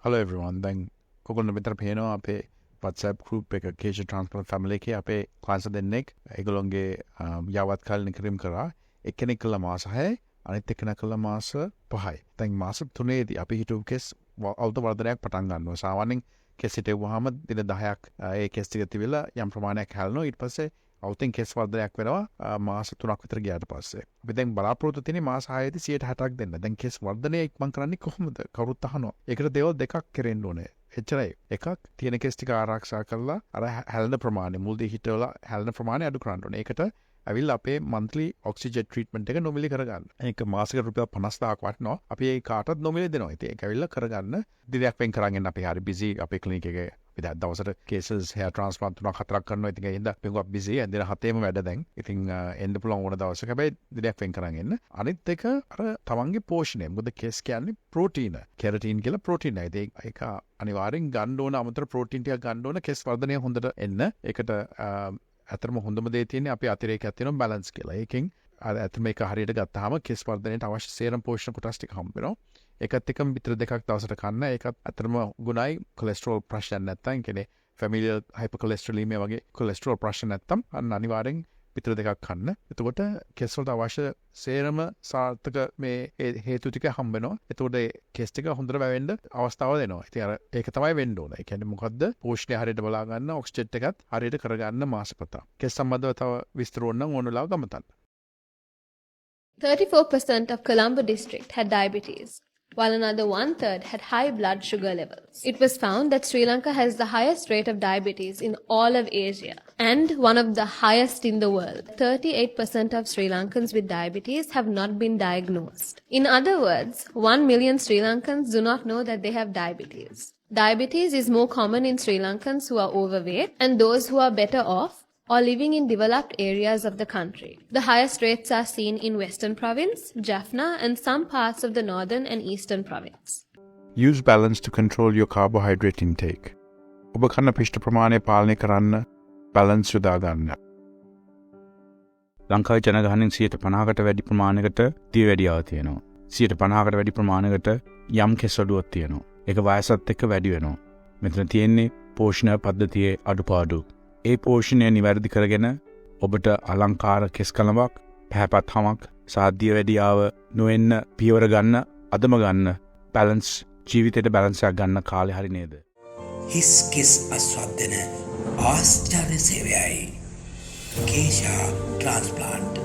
Hello everyone. දැන් කොගොල්ලෝ මෙතන පේනවා අපේ WhatsApp group එක keshatransplant family එකේ අපේ clients දෙන්නෙක් ඒගොල්ලෝගේ යාවත් කාලින ක්‍රීම් කරා එක්කෙනෙක් කළා මාස 6යි අනිත් එක්කෙනා කළා මාස 5යි. දැන් මාස 3ේදී අපි හිතුව කෙස් අවුරුදු වර්ධනයක් පටන් ගන්නවා. සාමාන්‍යයෙන් කෙස් හිටෙව්වහම දින 10ක් ඒ කෙස් ටික තිබිලා යම් ප්‍රමාණයක් හැලෙනවා. ඊට පස්සේ අවුතින් කෙස් වර්ධනයක් වෙනවා මාස 3ක් විතර ගියාට පස්සේ. අපි දැන් බලාපොරොත්තු තියෙන්නේ මාස 6ේදී 60ක් දෙන්න. දැන් කෙස් වර්ධනය ඉක්මන් කරන්නේ කොහොමද? කවුරුත් අහනවා. ඒකට දේවල් දෙකක් කරෙන්න ඕනේ. එච්චරයි. එකක් තියෙන කෙස් ටික ආරක්ෂා කරලා අර හැලෙන ප්‍රමාණය මුල්දී හිටවලා හැලෙන ප්‍රමාණය අඩු කරන්න ඕනේ. ඒකට ඇවිල්ලා අපේ monthly oxygen treatment එක නොමිලි කරගන්න. ඒක මාසික රුපියල් 50000ක් වටනවා. අපි ඒ කාටවත් නොමිලි දෙනවා. ඉතින් ඒක ඇවිල්ලා කරගන්න. දිනයක් වෙන් කරගෙන අපි හරි busy අපේ clinic එකේ අපි දවසට cases hair transplant 3-4ක් කරනවා. ඉතින් ඒ හින්දා අපි busy. දින 7ේම වැඩ දැන්. ඉතින් එන්න පුළුවන් ඕන දවසක. හැබැයි දිනයක් වෙන් කරන් එන්න. අනිත් එක අර තමන්ගේ පෝෂණය. මොකද කෙස් කියන්නේ ප්‍රෝටීන. කෙරටින් කියලා ප්‍රෝටීන් එකයි. ඒක අනිවාර්යෙන් ගන්න ඕන අමතර ප්‍රෝටීන් ටිකක් ගන්න ඕන කෙස් වර්ධනය හොඳට එන්න. ඒකට ඇත්තටම හොඳම දේ තියෙන්නේ අපි අතිරේකයක් තියෙනවා බැලන්ස් කියලා. ඒකෙන් ඇත්තටම මේක හරියට ගත්තාම කෙස් වර්ධනයට අවශ්‍ය සේරම පෝෂණ කොටස් ටික හම්බ වෙනවා. ඒකත් එකම පිටර දෙකක් දවසට කන්න. ඒකත් ඇත්තටම ගුණයි කොලෙස්ටරෝල් ප්‍රශ්න නැත්තම් කියන්නේ ෆැමිලියල් හයිපර්කොලෙස්ටරොලීමියා වගේ කොලෙස්ටරෝල් ප්‍රශ්න නැත්තම් අන්න අනිවාර්යෙන් පිටර දෙකක් කන්න. එතකොට කෙස් වලට අවශ්‍ය සේරම සාර්ථක මේ හේතු ටික හම්බ වෙනවා. එතකොට කෙස් ටික හොඳට වැවෙන්න අවස්ථාව දෙනවා. ඉතින් අර ඒක තමයි වෙන්න ඕන. ඒ කියන්නේ මොකද්ද? පෝෂණය හරියට බලා ගන්න, ඔක්සිජන් එකත් හරියට කරගන්න මාසපතා. කෙස් සම්බන්ධව තව විස්තර ඕන නම් ඕන වෙලාව ගමතන්න. 34% of Colombo district had diabetes, while another 1/3 had high blood sugar levels. It was found that Sri Lanka has the highest rate of diabetes in all of Asia and one of the highest in the world. 38% of Sri Lankans with diabetes have not been diagnosed. In other words, 1 million Sri Lankans do not know that they have diabetes. Diabetes is more common in Sri Lankans who are overweight and those who are better off or living in developed areas of the country. The highest rates are seen in Western Province, Jaffna and some parts of the Northern and Eastern Province. Use balance to control your carbohydrate intake. ඔබ කන පිෂ්ඨ ප්‍රමාණය පාලනය කරන්න balance යොදා ගන්න. ලංකාවේ ජනගහනයෙන් 50%කට වැඩි ප්‍රමාණයකට දියවැඩියාව තියෙනවා. 50%කට වැඩි ප්‍රමාණයකට යම් කෙස් අඩුවක් තියෙනවා. ඒක වයසත් එක්ක වැඩි වෙනවා. මෙතන තියෙන්නේ පෝෂණ පද්ධතියේ අඩුපාඩු. ඒ පෝෂණය නිවැරදි කරගෙන ඔබට අලංකාර කෙස් කලමක්, පැහැපත් හමක්, සාධ්‍ය වැඩියාව නොවෙන්න පියවර ගන්න, අදම ගන්න, බැලන්ස් ජීවිතේට බැලන්ස් එකක් ගන්න කාලේ හරි නේද? හිස් කෙස් අස්වද්දන ආශ්චර්ය සේවයයි. Kesha Transplant